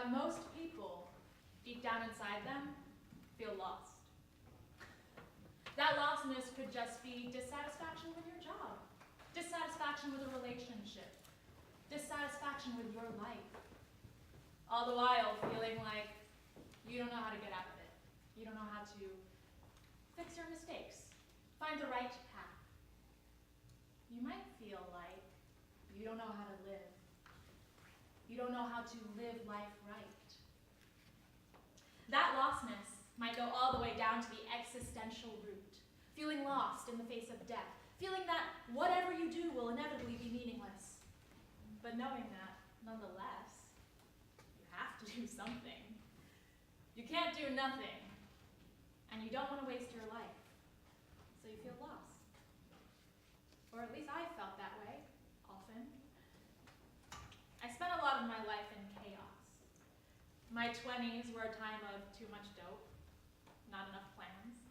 But most people, deep down inside them, feel lost. That lostness could just be dissatisfaction with your job, dissatisfaction with a relationship, dissatisfaction with your life. All the while feeling like you don't know how to get out of it. You don't know how to fix your mistakes, find the right path. You might feel like you don't know how to live. You don't know how to live life right. That lostness might go all the way down to the existential root, feeling lost in the face of death, feeling that whatever you do will inevitably be meaningless. But knowing that, nonetheless, you have to do something. You can't do nothing, and you don't want to waste your life, so you feel lost. Or at least I felt that way, often. I spent a lot of my life in chaos. My 20s were a time of too much dope, not enough plans.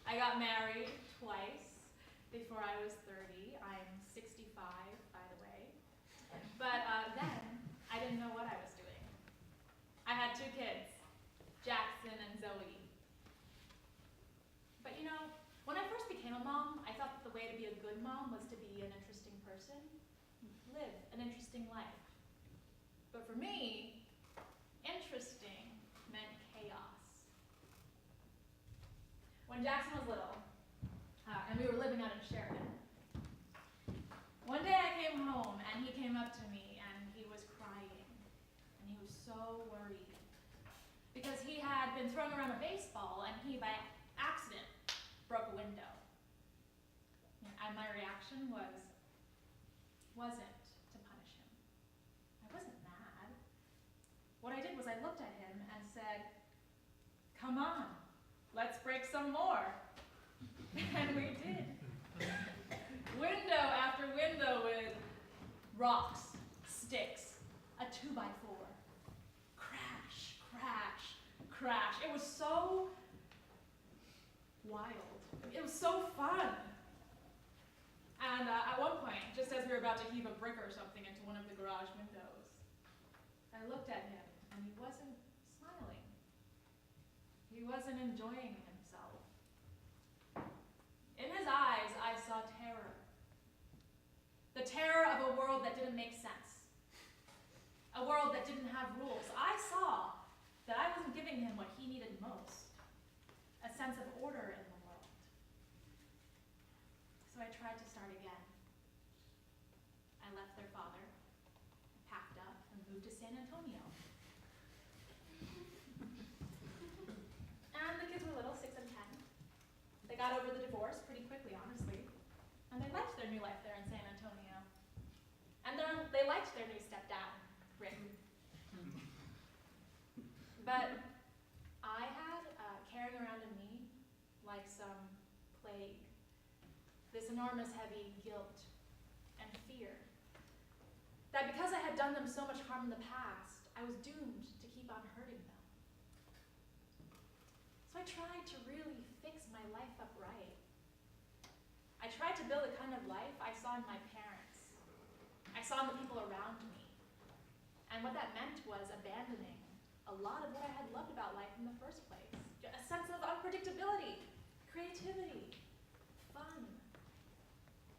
I got married twice before I was 30. I'm 65, by the way. But then, I didn't know what I was doing. I had 2 kids, Jackson and Zoe. But you know, when I first became a mom, I thought that the way to be a good mom was to be an interesting person, live an interesting life. But for me, interesting meant chaos. When Jackson was little, and we were living out in Sheridan, one day I came home and he came up to me and he was crying. And he was so worried. Because he had been throwing around a baseball and he, by accident, broke a window. And my reaction wasn't to punish him. I wasn't mad. What I did was I looked at him and said, "Come on, let's break some more." And we did. Window after window with rocks, sticks, a 2x4. Crash, crash, crash. It was so wild. It was so fun. And at one point, just as we were about to heave a brick or something into one of the garage windows, I looked at him and he wasn't smiling. He wasn't enjoying himself. In his eyes, I saw terror. The terror of a world that didn't make sense. A world that didn't have rules. I saw that I wasn't giving him what he needed most, a sense of order in the world. So I tried to start again. I left their father, packed up, and moved to San Antonio. And the kids were little, 6 and 10. They got over the divorce pretty quickly, honestly. And they liked their new life there in San Antonio. And they liked their new stepdad, Rick. But I had carrying around in me, like some plague, this enormous heavy guilt and fear. That because I had done them so much harm in the past, I was doomed to keep on hurting them. So I tried to really fix my life up right. I tried to build a kind of life I saw in my parents. I saw in the people around me. And what that meant was abandoning a lot of what I had loved about life in the first place. A sense of unpredictability, creativity, fun.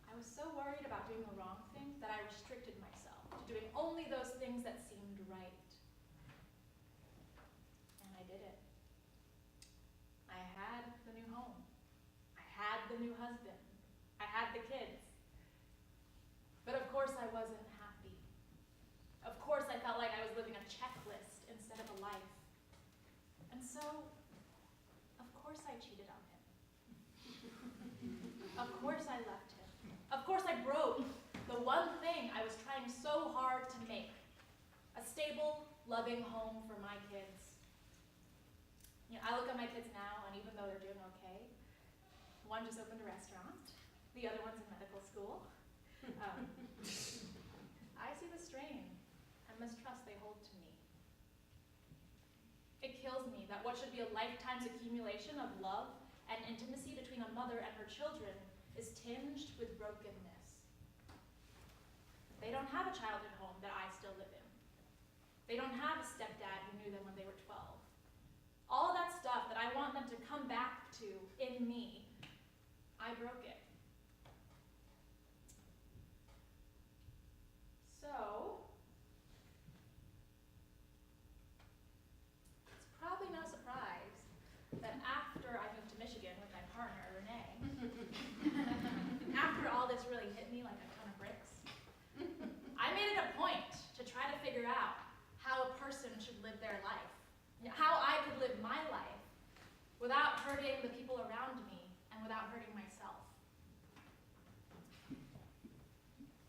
I was so worried about doing the wrong thing that I restricted myself to doing only those things that seemed right. And I did it. I had the new home. I had the new husband. I had the kids. But of course I wasn't happy. Of course I felt like I was living a checklist instead of a life. And so, of course I cheated on him. Of course I left him. Of course I broke the one thing I was trying so hard to make. A stable, loving home for my kids. You know, I look at my kids now, and even though they're doing okay, one just opened a restaurant, the other one's in medical school. I see the strain and mistrust they hold to me. It kills me that what should be a lifetime's accumulation of love and intimacy between a mother and her children is tinged with brokenness. They don't have a childhood home that I still live in. They don't have a stepdad who knew them when they were 12. All that stuff that I want them to come back to in me, I broke it. So, it's probably no surprise that after I moved to Michigan with my partner, Renee, after all this really hit me like a ton of bricks, I made it a point to try to figure out how a person should live their life, how I could live my life without hurting the people around me and without hurting myself.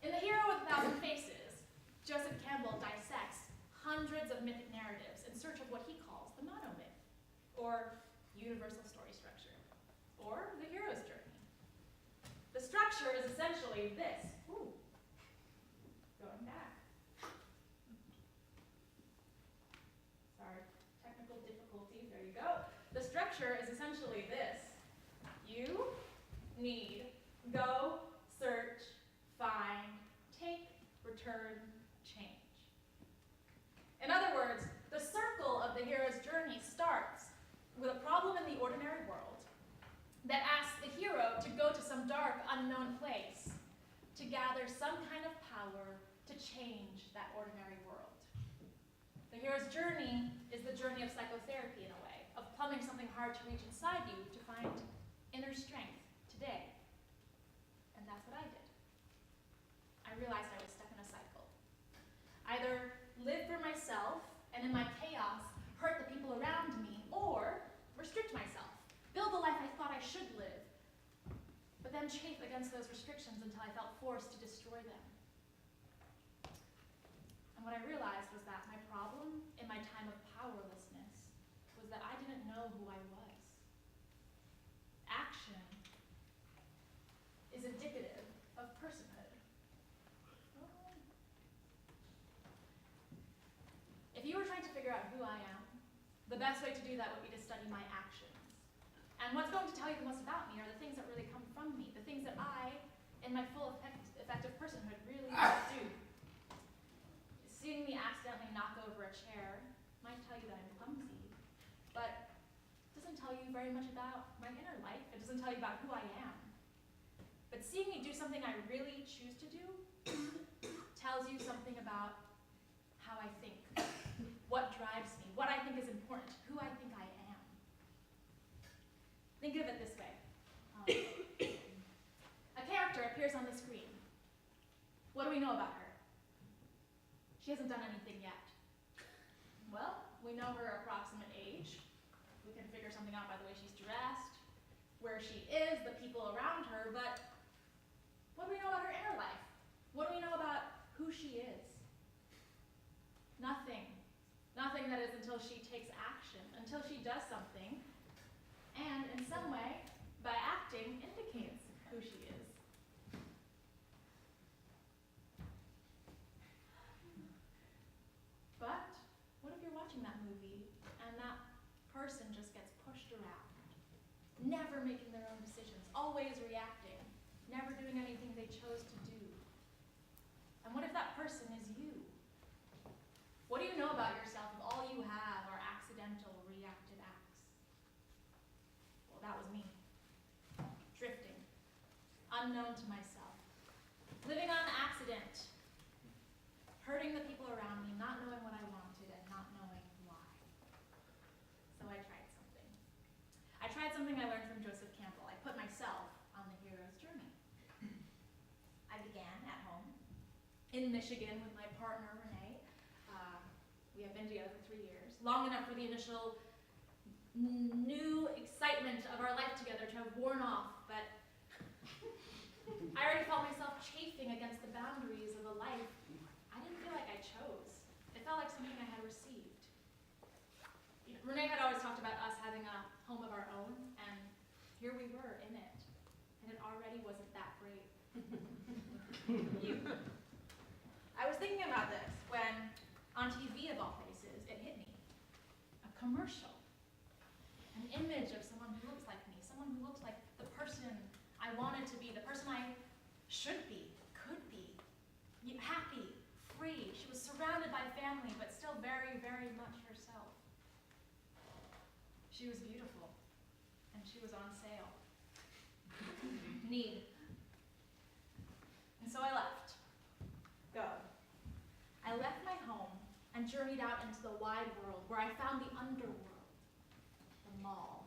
In The Hero with 1,000 Faces, Joseph Campbell dissects hundreds of mythic narratives in search of what he calls the monomyth, or universal story structure, or the hero's journey. The structure is essentially this. Ooh, going back. Sorry, technical difficulties, there you go. The structure is essentially this. You need, go, search, find, take, return, change. In other words, the circle of the hero's journey starts with a problem in the ordinary world that asks the hero to go to some dark, unknown place to gather some kind of power to change that ordinary world. The hero's journey is the journey of psychotherapy in a way, of plumbing something hard to reach inside you to find inner strength today. And that's what I did. I realized I was stuck in a cycle. Either live for myself and in my chaos hurt the people around me, or restrict myself, build the life I thought I should live, but then chafe against those restrictions until I felt forced to destroy them. And what I realized was that my problem in my time of powerlessness was that I didn't know who I was. Action is indicative of personhood. If you were trying to figure out who I am, the best way to do that would be to study my actions. And what's going to tell you the most about me are the things that really come from me, the things that I, in my full effective personhood, really do. Seeing me accidentally knock over a chair might tell you that I'm clumsy, but it doesn't tell you very much about my inner life. It doesn't tell you about who I am. But seeing me do something I really choose to do tells you something about how I think, what drives me, what I think is important, who I think I am. Think of it this way. A character appears on the screen. What do we know about her? She hasn't done anything yet. Well, we know her approximate age. We can figure something out by the way she's dressed, where she is, the people around her, but what do we know about her inner life? What do we know about who she is? Nothing. Nothing, that is, until she takes action, until she does something, and in some way, by acting, indicates who she is. But what if you're watching that movie and that person just gets pushed around, never making their own decisions, always reacting, never doing anything they chose to do? And what if that person is you? What do you know about yourself if all you have are accidental, reactive acts? Well, that was me. Drifting. Unknown to myself. Living on accident. Hurting the people around me, not knowing what I wanted and not knowing why. So I tried something. I tried something I learned from Joseph Campbell. I put myself on the hero's journey. I began at home in Michigan with my partner, Renee. We have been together for 3 years, long enough for the initial new excitement of our life together to have worn off, but I already felt myself chafing against the boundaries of a life I didn't feel like I chose. It felt like something I had received. Renee had always talked about us having a home of our own, and here we were in it, and it already wasn't that great. I was thinking about this when, on TV of all places, it hit me. A commercial. An image of someone who looks like me, someone who looks like the person I wanted to be, the person I should be, could be. Happy, free. She was surrounded by family, but still very very much herself. She was beautiful, and she was on sale. Need. And so I left. Go. I left my home and journeyed out into the wide world where I found the underworld, the mall.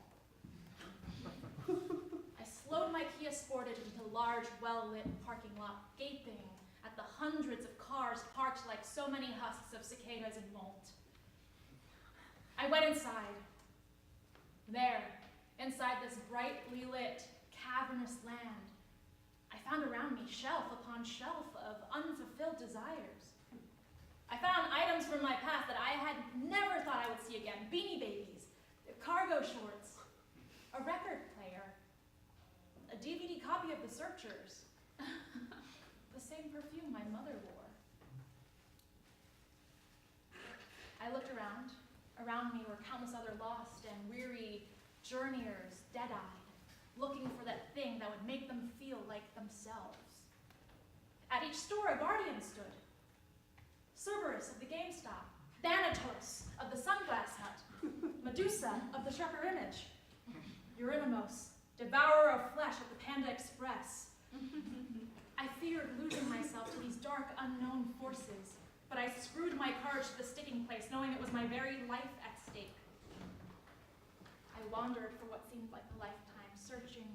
I slowed my Kia Sportage into a large, well-lit parking lot, gaping at the hundreds of cars parked like so many husks of cicadas in Walt. I went inside. There, inside this brightly lit, cavernous land, I found around me shelf upon shelf of unfulfilled desires. I found items from my past that I had never thought I would see again. Beanie Babies, cargo shorts, a record player, a DVD copy of The Searchers, the same perfume my mother wore. I looked around. Around me were countless other lost and weary journeyers, dead-eyed, looking for that thing that would make them feel like themselves. At each store, a guardian stood. Cerberus of the GameStop, Thanatos of the Sunglass Hut, Medusa of the Shucker Image, Euronymous, devourer of flesh at the Panda Express. I feared losing myself to these dark, unknown forces, but I screwed my courage to the sticking place, knowing it was my very life at stake. I wandered for what seemed like a lifetime, searching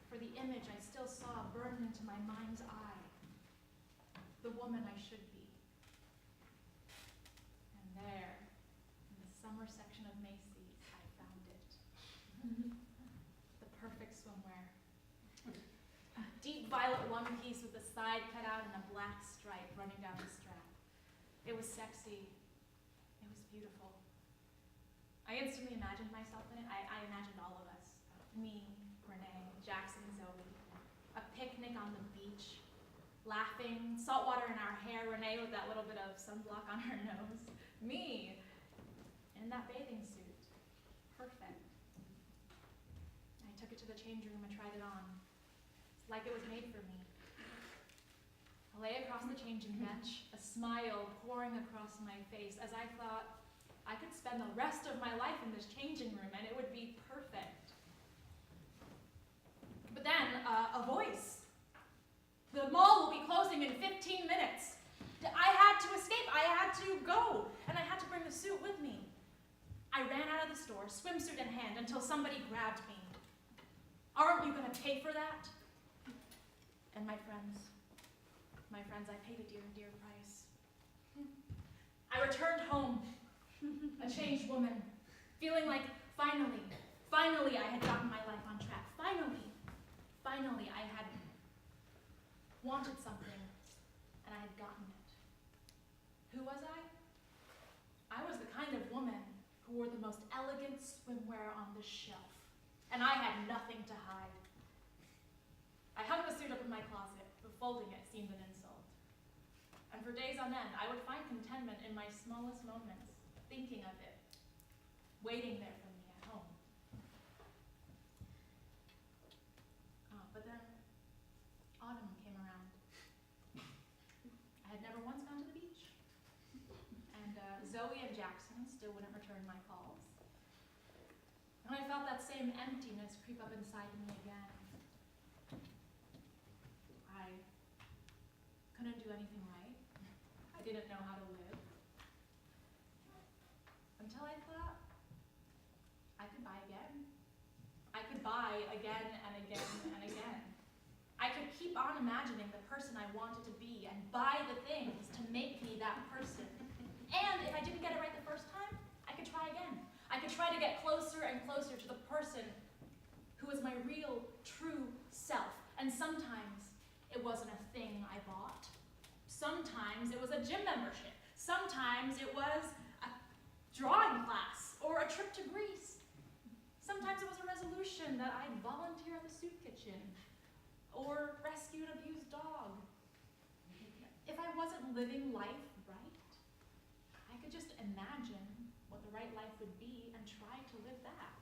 for the image I still saw burned into my mind's eye, the woman I should be. And there, in the summer section of Macy's, I found it. The perfect swimwear. A deep violet one piece with the side cut out and a black stripe running down the strap. It was sexy. It was beautiful. I instantly imagined myself in it. I imagined all of us. Me, Renee, Jackson, Zoe. A picnic on the beach. Laughing, salt water in our hair. Renee with that little bit of sunblock on her nose. Me, in that bathing suit. Perfect. I took it to the change room and tried it on. Like it was made for me. I lay across the changing bench, a smile pouring across my face as I thought I could spend the rest of my life in this changing room and it would be perfect. But then, a voice. The mall will be closing in 15 minutes. I had to escape, I had to go, and I had to bring the suit with me. I ran out of the store, swimsuit in hand, until somebody grabbed me. Aren't you gonna pay for that? And my friends, I paid a dear, dear price. I returned home, a changed woman, feeling like finally I had gotten my life on track. Finally I had wanted something, and I had gotten it. Who was I? I was the kind of woman who wore the most elegant swimwear on the shelf, and I had nothing to hide. I hung the suit up in my closet, but folding it seemed an insult. And for days on end, I would find contentment in my smallest moments, thinking of it, waiting there for me at home. But then, autumn came around. I had never once gone to the beach. And Zoe and Jackson still wouldn't return my calls. And I felt that same emptiness creep up inside me again. I couldn't do anything right. I didn't know how to live. Until I thought I could buy again. I could buy again and again and again. I could keep on imagining the person I wanted to be and buy the things to make me that person. And if I didn't get it right the first time, I could try again. I could try to get closer and closer to the person who was my real, true self. And sometimes it wasn't a thing I bought. Sometimes it was a gym membership. Sometimes it was a drawing class or a trip to Greece. Sometimes it was a resolution that I'd volunteer at the soup kitchen or rescue an abused dog. If I wasn't living life right, I could just imagine what the right life would be and try to live that,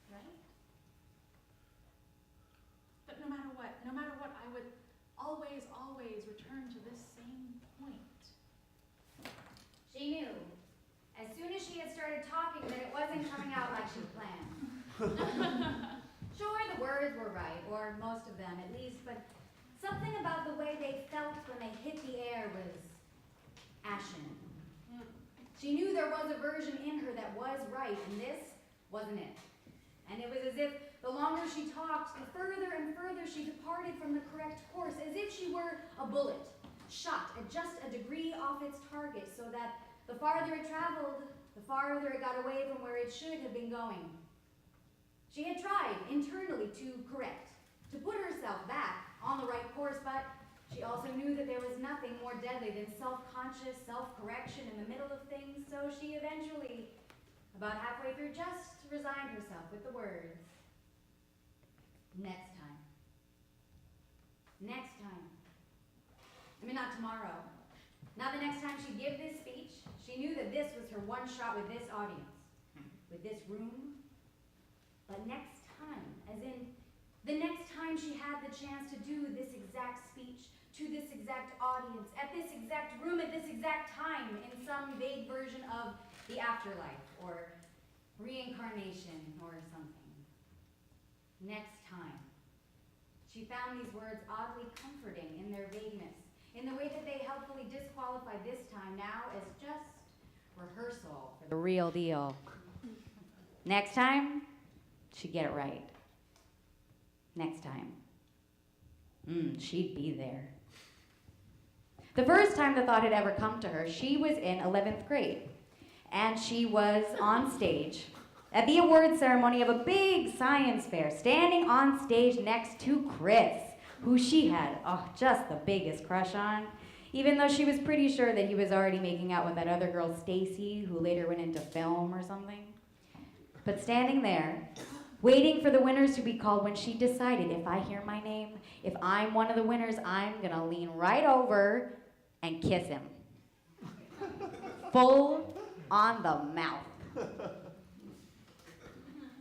right? But no matter what, I would always return to this same point. She knew Sure, the words were right, or most of them at least, but something about the way they felt when they hit the air was ashen. She knew there was a version in her that was right, and this wasn't it. And it was as if the longer she talked, the further and further she departed from the correct course, as if she were a bullet, shot at just a degree off its target, so that the farther it traveled, the farther it got away from where it should have been going. She had tried internally to correct, to put herself back on the right course, but she also knew that there was nothing more deadly than self-conscious self-correction in the middle of things, so she eventually, about halfway through, just resigned herself with the words, next time. Next time. I mean, not tomorrow. Not the next time she'd give this speech. She knew that this was her one shot with this audience, with this room. But next time, as in the next time she had the chance to do this exact speech, to this exact audience, at this exact room, at this exact time, in some vague version of the afterlife, or reincarnation, or something. Next time. She found these words oddly comforting in their vagueness, in the way that they helpfully disqualified this time now as just rehearsal for the real deal. Next time, she'd get it right. Next time. She'd be there. The first time the thought had ever come to her, she was in 11th grade. And she was on stage at the award ceremony of a big science fair, standing on stage next to Chris, who she had, just the biggest crush on, even though she was pretty sure that he was already making out with that other girl, Stacy, who later went into film or something. But standing there, waiting for the winners to be called, when she decided, if I hear my name, if I'm one of the winners, I'm gonna lean right over and kiss him. Full on the mouth.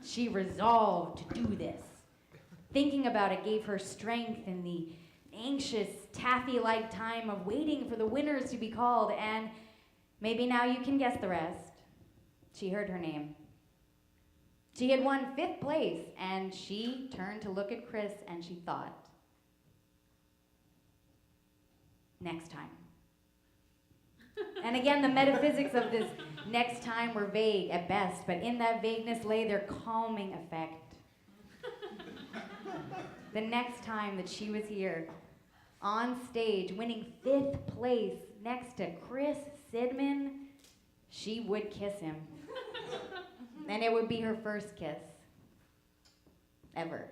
She resolved to do this. Thinking about it gave her strength in the anxious, taffy-like time of waiting for the winners to be called, and maybe now you can guess the rest. She heard her name. She had won 5th place, and she turned to look at Chris, and she thought, next time. And again, the metaphysics of this next time were vague at best, but in that vagueness lay their calming effect. The next time that she was here, on stage, winning 5th place next to Chris Sidman, she would kiss him. And it would be her first kiss. Ever.